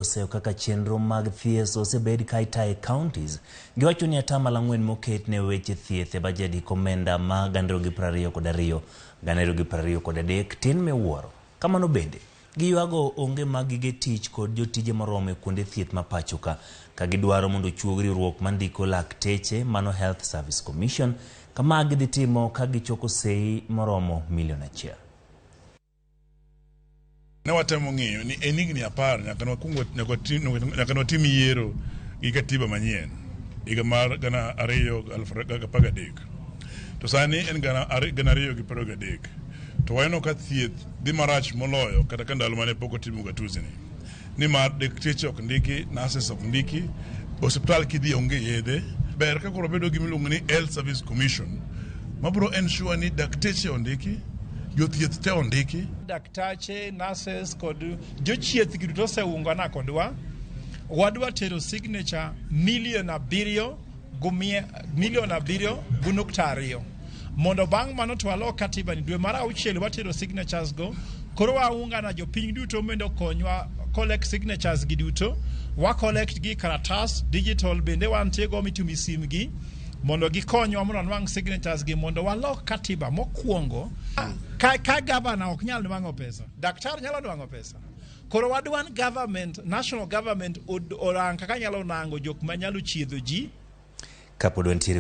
Oseo kaka chenro mag thieth osebed ka itayo counties. Giwacho ni atamalo 4 moket ne weche thieth e bajedi komenda ma 2022 2023 tin miwuoro. Kamano bende giywago onge mag gige tich kod jotije moromo e kuonde thieth ma pachoka ka gidwaro mondo chuog riwruok mandiko lakteche mano Health Service Commission kama gidhi timo ka gichoko sei moromo $1 million. Ne watemo ng'iyo ni enigni 10 nyaka watim yiero gi katiba manyien higa mar 2013 to sani en 2023 to waneno ka thieth dhi marach moloyo kata ka ndalo mane pok otimo gatuzi ni mar lakteche ok ndiki, nurses ok ndiki, hospital kidhi onge yedhe. Ber ka koro bedo gi miluongo ni Health Service Commission mabro ensure ni dakteche ondiki, jothieth te ondiki. Daktache, nurses kod jochieth giduto oseungana kodwa. Wadwa tero signature 7.2 mondo bang' mano to walo katiba ni dwe mar 6 watero signatures go. Koro waungana jopiny duto mondo konywa collect signatures gi duto. Wa collect gi karatas digital bende wantego mitumi simgi mondo gikonywa mondo nwang' signatures gi mondo walok katiba mokwongo. Ka governor ok nyal nwang'o pesa, daktar nyalo nwang'o pesa. Koro wadwan government, national government orang kaka nyalo nango jok ma nyalo chiedho ji. Kapod wantiere